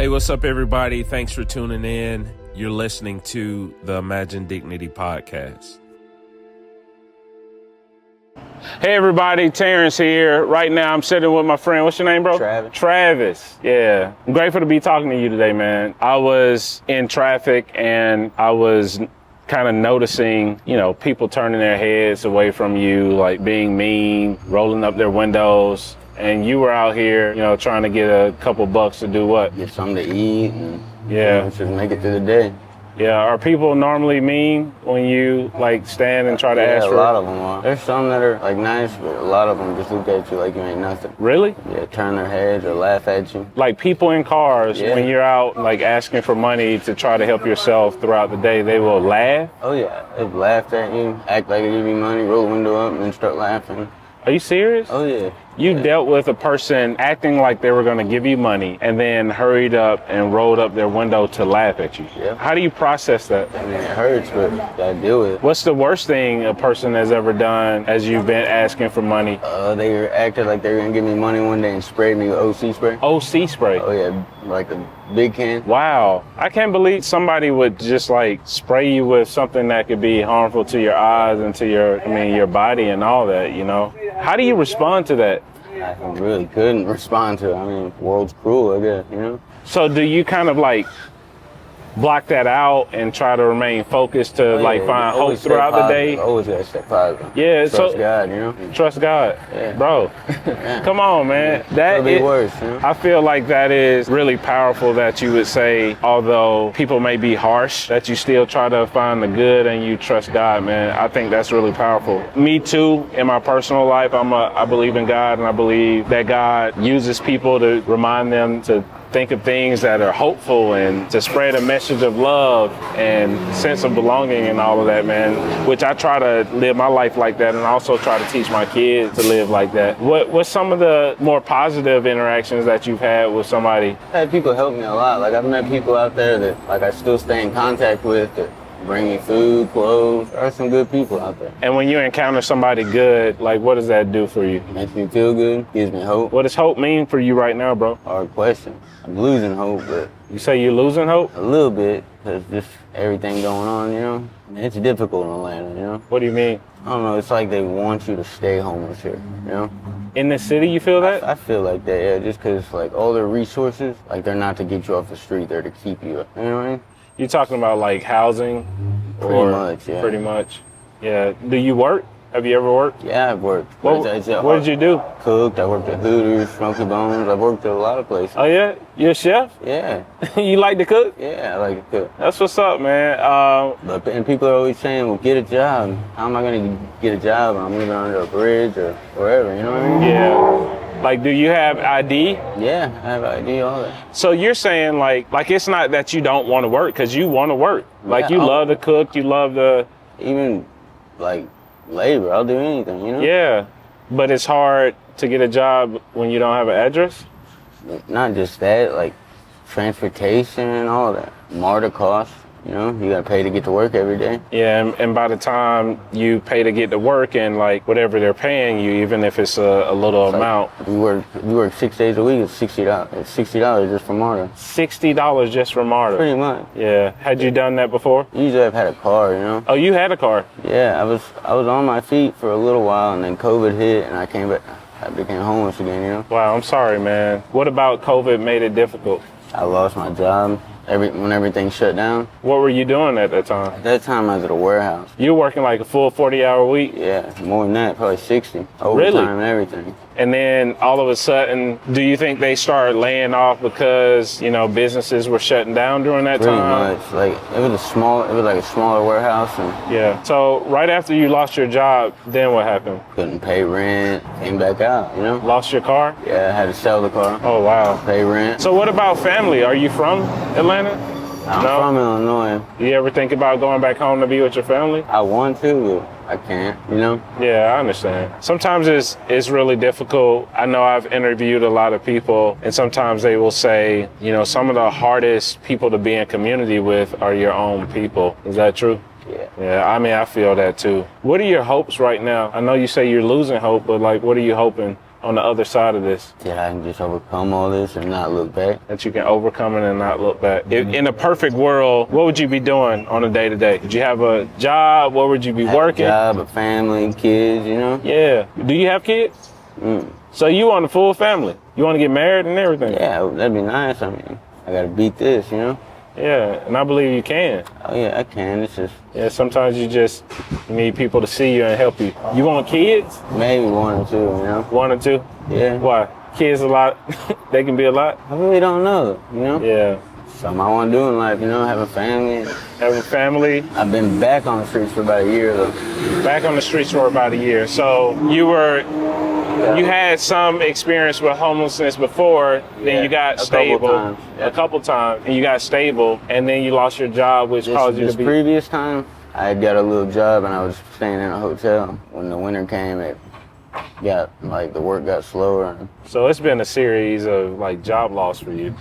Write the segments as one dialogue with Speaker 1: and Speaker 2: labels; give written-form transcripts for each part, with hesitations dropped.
Speaker 1: Hey, what's up, everybody? Thanks for tuning in. You're listening to the Imagine Dignity podcast.
Speaker 2: Hey, everybody. Terrence here. Right now, I'm sitting with my friend. What's your name, bro? Travis. Yeah. I'm grateful to be talking to you today, man. I was in traffic and I was kind of noticing, people turning their heads away from you, like being mean, rolling up their windows. And you were out here, trying to get a couple bucks to do what?
Speaker 3: Get something to eat and just make it through the day.
Speaker 2: Yeah, are people normally mean when you stand and try to ask for
Speaker 3: a lot of them are. There's some that are nice, but a lot of them just look at you like you ain't nothing.
Speaker 2: Really?
Speaker 3: Yeah, turn their heads or laugh at you.
Speaker 2: Like people in cars, when you're out asking for money to try to help yourself throughout the day, they will laugh?
Speaker 3: Oh yeah, they've laughed at you, act like they give you money, roll the window up and then start laughing.
Speaker 2: Are you serious?
Speaker 3: Oh yeah.
Speaker 2: You dealt with a person acting like they were going to give you money and then hurried up and rolled up their window to laugh at you.
Speaker 3: Yeah.
Speaker 2: How do you process that?
Speaker 3: I mean, it hurts, but you gotta deal with it.
Speaker 2: What's the worst thing a person has ever done as you've been asking for money?
Speaker 3: They acted like they were gonna give me money one day and sprayed me with OC spray.
Speaker 2: OC spray?
Speaker 3: Oh yeah, like a big can.
Speaker 2: Wow. I can't believe somebody would just spray you with something that could be harmful to your eyes and to your body and all that, How do you respond to that?
Speaker 3: I really couldn't respond to it. I mean, world's cruel, I guess,
Speaker 2: So do you kind of block that out and try to remain focused to find hope throughout the day?
Speaker 3: Always gotta stay positive.
Speaker 2: Yeah,
Speaker 3: trust God,
Speaker 2: Trust God.
Speaker 3: Yeah.
Speaker 2: Bro. Come on, man.
Speaker 3: That could be worse,
Speaker 2: I feel like that is really powerful that you would say, although people may be harsh, that you still try to find the good and you trust God, man. I think that's really powerful. Me too, in my personal life, I believe in God, and I believe that God uses people to remind them to think of things that are hopeful and to spread a message of love and sense of belonging and all of that, man, which I try to live my life like that and also try to teach my kids to live like that. What's some of the more positive interactions that you've had with somebody?
Speaker 3: I had people help me a lot. I've met people out there that I still stay in contact with that bring me food, clothes. There are some good people out there.
Speaker 2: And when you encounter somebody good, what does that do for you?
Speaker 3: Makes me feel good, gives me hope.
Speaker 2: What does hope mean for you right now, bro?
Speaker 3: Hard question. I'm losing hope, but...
Speaker 2: You say you're losing hope?
Speaker 3: A little bit, because just everything going on, It's difficult in Atlanta,
Speaker 2: What do you mean?
Speaker 3: I don't know, it's like they want you to stay homeless here,
Speaker 2: In the city, you feel that?
Speaker 3: I feel like that, yeah, just because, all their resources, they're not to get you off the street, they're to keep you, you know what I mean?
Speaker 2: You're talking about housing?
Speaker 3: Pretty much, yeah.
Speaker 2: Pretty much. Yeah. Do you work? Have you ever worked?
Speaker 3: Yeah, I've worked.
Speaker 2: What did you do?
Speaker 3: Cooked. I worked at Hooters, Smoky Bones. I've worked at a lot of places.
Speaker 2: Oh, yeah? You're a chef?
Speaker 3: Yeah.
Speaker 2: You like to cook?
Speaker 3: Yeah, I like to cook.
Speaker 2: That's what's up, man.
Speaker 3: And people are always saying, well, get a job. How am I going to get a job? I'm living under a bridge or wherever, you know what I mean?
Speaker 2: Yeah. Do you have ID?
Speaker 3: Yeah, I have ID, all that.
Speaker 2: So you're saying, it's not that you don't want to work, because you want to work. You love to cook, you love to...
Speaker 3: Even, labor, I'll do anything,
Speaker 2: Yeah, but it's hard to get a job when you don't have an address?
Speaker 3: Not just that, transportation and all that. MARTA costs. You gotta pay to get to work every day.
Speaker 2: Yeah, and by the time you pay to get to work and whatever they're paying you, even if it's a little amount.
Speaker 3: We work 6 days a week, it's $60. It's $60 just for MARTA.
Speaker 2: $60 just for MARTA?
Speaker 3: Pretty much.
Speaker 2: Yeah. Had you done that before?
Speaker 3: Usually I've had a car,
Speaker 2: Oh, you had a car?
Speaker 3: Yeah, I was on my feet for a little while and then COVID hit and I came back. I became homeless again,
Speaker 2: Wow, I'm sorry, man. What about COVID made it difficult?
Speaker 3: I lost my job. When everything shut down.
Speaker 2: What were you doing at that time?
Speaker 3: At that time, I was at a warehouse.
Speaker 2: You were working a full 40-hour week?
Speaker 3: Yeah, more than that, probably 60. Overtime
Speaker 2: Really?
Speaker 3: and everything.
Speaker 2: And then all of a sudden, do you think they started laying off because, businesses were shutting down during that time?
Speaker 3: Pretty much. It was a smaller warehouse. And
Speaker 2: yeah. So right after you lost your job, then what happened?
Speaker 3: Couldn't pay rent, came back out,
Speaker 2: Lost your car?
Speaker 3: Yeah, I had to sell the car.
Speaker 2: Oh, wow.
Speaker 3: Pay rent.
Speaker 2: So what about family? Are you from Atlanta?
Speaker 3: I'm from Illinois.
Speaker 2: Do you ever think about going back home to be with your family?
Speaker 3: I want to, but I can't,
Speaker 2: Yeah, I understand. Sometimes it's really difficult. I know I've interviewed a lot of people, and sometimes they will say, some of the hardest people to be in community with are your own people. Is that true?
Speaker 3: Yeah.
Speaker 2: Yeah, I feel that too. What are your hopes right now? I know you say you're losing hope, but what are you hoping on the other side of this?
Speaker 3: That I can just overcome all this and not look back.
Speaker 2: That you can overcome it and not look back. In a perfect world, what would you be doing on a day-to-day? Would you have a job? What would you be working?
Speaker 3: A job, a family, kids, you know?
Speaker 2: Yeah. Do you have kids? So you want a full family? You want to get married and everything?
Speaker 3: Yeah, that'd be nice. I mean, I gotta beat this, you know?
Speaker 2: Yeah, and I believe you can.
Speaker 3: Oh yeah, I can. It's just
Speaker 2: Yeah, sometimes you need people to see you and help you. You want kids?
Speaker 3: maybe 1 or 2, you know?
Speaker 2: 1 or 2?
Speaker 3: Yeah.
Speaker 2: Why? Kids a lot, they can be a lot?
Speaker 3: I really don't know, you know?
Speaker 2: Yeah.
Speaker 3: Something I want to do in life, you know, have a family.
Speaker 2: Having family,
Speaker 3: I've been back on the streets for about a year though.
Speaker 2: back on the streets for about a year. So you had some experience with homelessness before, then you got stable a couple times, and you got stable, and then you lost your job, which caused you to be.
Speaker 3: Previous time, I had got a little job and I was staying in a hotel. When the winter came, the work got slower.
Speaker 2: So it's been a series of like job loss for you.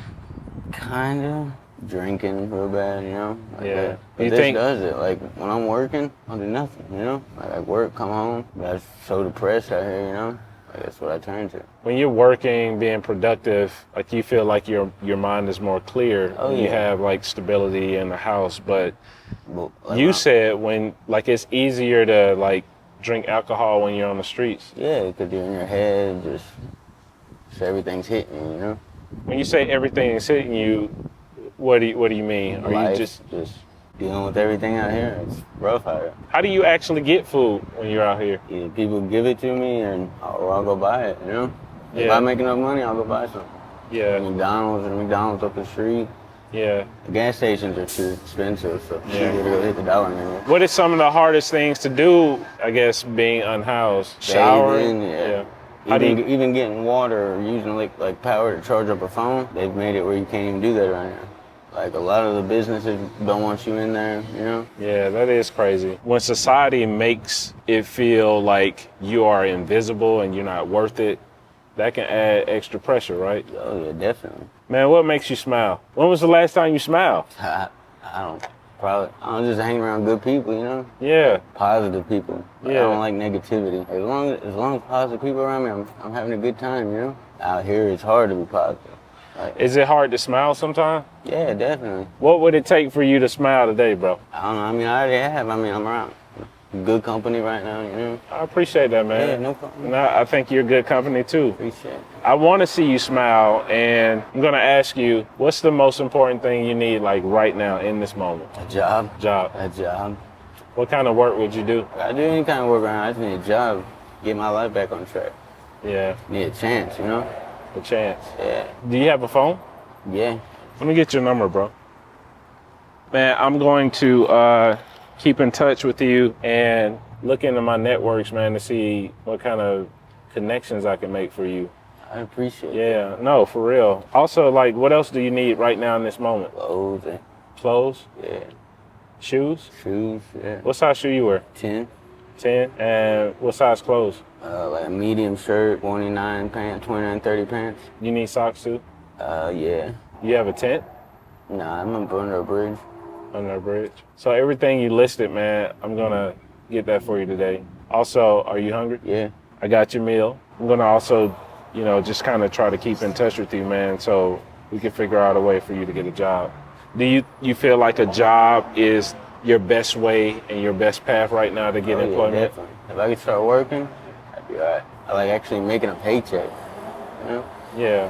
Speaker 3: Kinda drinking real bad, you know? Like
Speaker 2: Yeah.
Speaker 3: that. But
Speaker 2: You
Speaker 3: this
Speaker 2: think-
Speaker 3: does it. Like when I'm working, I'll do nothing, you know? Like I work, come home, but I'm so depressed out here, you know? Like that's what I turn to.
Speaker 2: When you're working, being productive, like you feel like your mind is more clear.
Speaker 3: Oh,
Speaker 2: You
Speaker 3: yeah.
Speaker 2: have like stability in the house, but
Speaker 3: But, like,
Speaker 2: you said it's easier to like drink alcohol when you're on the streets.
Speaker 3: yeah, because you're in your head, just everything's hitting you, you know?
Speaker 2: When you say everything is hitting you, what do you mean? Are you
Speaker 3: Life,
Speaker 2: just
Speaker 3: dealing with everything out here. It's rough out here.
Speaker 2: how do you actually get food when you're out here?
Speaker 3: Either people give it to me or I'll go buy it, you know? If
Speaker 2: Yeah.
Speaker 3: I make enough money, I'll go buy something.
Speaker 2: Yeah,
Speaker 3: McDonald's up the street.
Speaker 2: yeah.
Speaker 3: The gas stations are too expensive, so
Speaker 2: Yeah.
Speaker 3: you gotta go hit the dollar man.
Speaker 2: What is some of the hardest things to do, I guess, being unhoused? Showering?
Speaker 3: Bathing, yeah.
Speaker 2: How do you,
Speaker 3: Even getting water or using like power to charge up a phone, they've made it where you can't even do that right now. Like a lot of the businesses don't want you in there, you know?
Speaker 2: yeah, that is crazy. When society makes it feel like you are invisible and you're not worth it, that can add extra pressure, right?
Speaker 3: Oh yeah, definitely.
Speaker 2: Man, what makes you smile? When was the last time you smiled?
Speaker 3: I don't just hang around good people, you know?
Speaker 2: Yeah,
Speaker 3: Positive people. Like,
Speaker 2: Yeah.
Speaker 3: I don't like negativity. As long as positive people around me, I'm having a good time, you know? Out here, it's hard to be positive. Like,
Speaker 2: is it hard to smile sometimes?
Speaker 3: yeah, definitely.
Speaker 2: What would it take for you to smile today, bro?
Speaker 3: I don't know. I mean, I already have. I mean, I'm around good company right now, you know?
Speaker 2: I appreciate that, man.
Speaker 3: Yeah, no problem.
Speaker 2: And I think you're good company too.
Speaker 3: Appreciate it.
Speaker 2: I want to see you smile, and I'm gonna ask you, what's the most important thing you need, like right now in this moment?
Speaker 3: A job.
Speaker 2: Job.
Speaker 3: A job.
Speaker 2: What kind of work would you do?
Speaker 3: I do any kind of work around. I just need a job. Get my life back on track.
Speaker 2: Yeah,
Speaker 3: Need a chance, you know?
Speaker 2: a chance.
Speaker 3: Yeah.
Speaker 2: Do you have a phone?
Speaker 3: Yeah.
Speaker 2: Let me get your number, bro. Man, I'm going to keep in touch with you and look into my networks, man, to see what kind of connections I can make for you.
Speaker 3: I appreciate it.
Speaker 2: Yeah, no, for real. Also, like, what else do you need right now in this moment?
Speaker 3: Clothes,
Speaker 2: Clothes?
Speaker 3: yeah.
Speaker 2: Shoes?
Speaker 3: Shoes, yeah.
Speaker 2: What size shoe you wear?
Speaker 3: 10.
Speaker 2: 10? And what size clothes?
Speaker 3: Like a medium shirt, 29 pants, 29, 30 pants.
Speaker 2: You need socks too?
Speaker 3: Yeah.
Speaker 2: You have a tent
Speaker 3: Nah, I'm up under a bridge.
Speaker 2: under a bridge? So everything you listed, man, I'm gonna get that for you today. Also, are you hungry?
Speaker 3: Yeah.
Speaker 2: I got your meal. I'm gonna also, just kind of try to keep in touch with you, man, so we can figure out a way for you to get a job. Do you feel like a job is your best way and your best path right now to get
Speaker 3: Yeah,
Speaker 2: employment?
Speaker 3: definitely. If I could start working, I'd be all right. I like actually making a paycheck, you know?
Speaker 2: Yeah.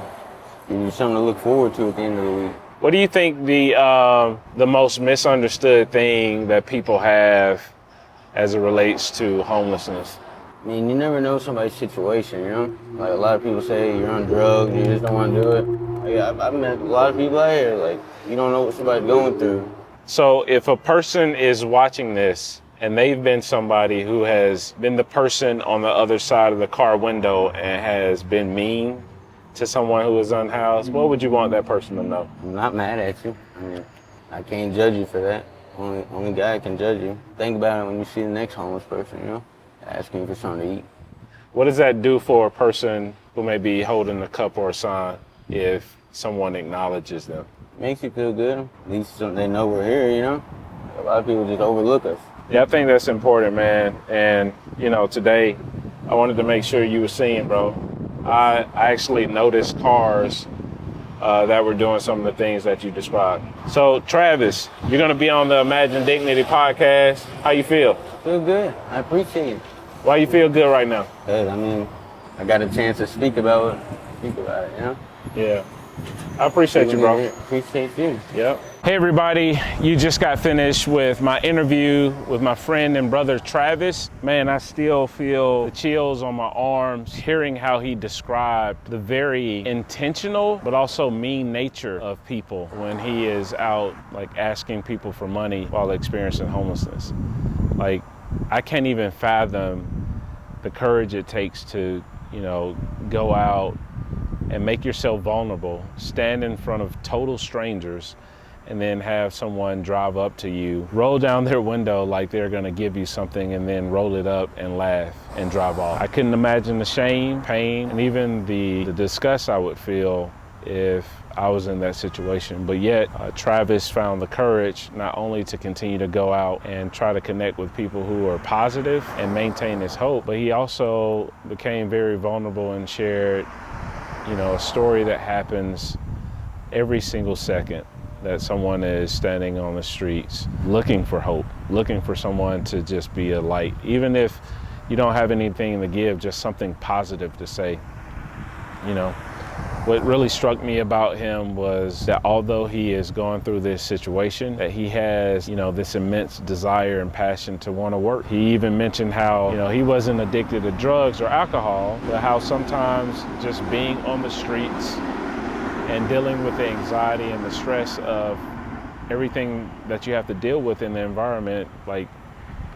Speaker 3: Give you something to look forward to at the end of the week.
Speaker 2: What do you think the most misunderstood thing that people have as it relates to homelessness?
Speaker 3: I mean, you never know somebody's situation, you know? Like, a lot of people say you're on drugs, you just don't want to do it. Like, I've met a lot of people out here, like, you don't know what somebody's going through.
Speaker 2: So if a person is watching this and they've been somebody who has been the person on the other side of the car window and has been mean to someone who is unhoused, what would you want that person to know?
Speaker 3: I'm not mad at you. I mean, I can't judge you for that. Only God can judge you. Think about it when you see the next homeless person, you know? Asking for something to eat.
Speaker 2: What does that do for a person who may be holding a cup or a sign if someone acknowledges them?
Speaker 3: Makes you feel good. At least they know we're here, you know? A lot of people just overlook us.
Speaker 2: Yeah, I think that's important, man. And, today I wanted to make sure you were seen, bro. I actually noticed cars that were doing some of the things that you described. So Travis, you're gonna be on the Imagine Dignity podcast. How you feel?
Speaker 3: Feel good. I appreciate it.
Speaker 2: Why you feel good right now?
Speaker 3: Good. I mean, I got a chance to speak about it, you know?
Speaker 2: Yeah. I appreciate you, bro.
Speaker 3: Appreciate you.
Speaker 2: Yep. Hey everybody, you just got finished with my interview with my friend and brother Travis. Man, I still feel the chills on my arms hearing how he described the very intentional but also mean nature of people when he is out like asking people for money while experiencing homelessness. Like, I can't even fathom the courage it takes to, you know, go out and make yourself vulnerable, stand in front of total strangers, and then have someone drive up to you, roll down their window like they're gonna give you something, and then roll it up and laugh and drive off. I couldn't imagine the shame, pain, and even the disgust I would feel if I was in that situation. But yet, Travis found the courage not only to continue to go out and try to connect with people who are positive and maintain his hope, but he also became very vulnerable and shared, you know, a story that happens every single second, that someone is standing on the streets looking for hope, looking for someone to just be a light. Even if you don't have anything to give, just something positive to say, you know. What really struck me about him was that although he is going through this situation, that he has, you know, this immense desire and passion to want to work. He even mentioned how, you know, he wasn't addicted to drugs or alcohol, but how sometimes just being on the streets and dealing with the anxiety and the stress of everything that you have to deal with in the environment, like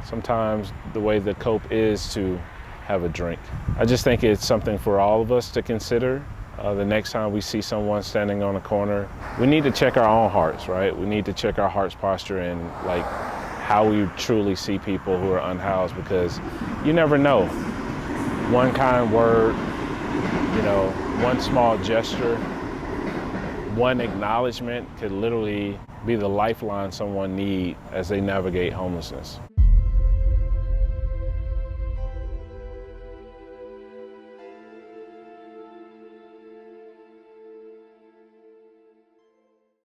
Speaker 2: sometimes the way to cope is to have a drink. I just think it's something for all of us to consider. The next time we see someone standing on a corner, we need to check our own hearts, right? We need to check our heart's posture and like how we truly see people who are unhoused, because you never know. One kind word, you know, one small gesture, one acknowledgement could literally be the lifeline someone needs as they navigate homelessness.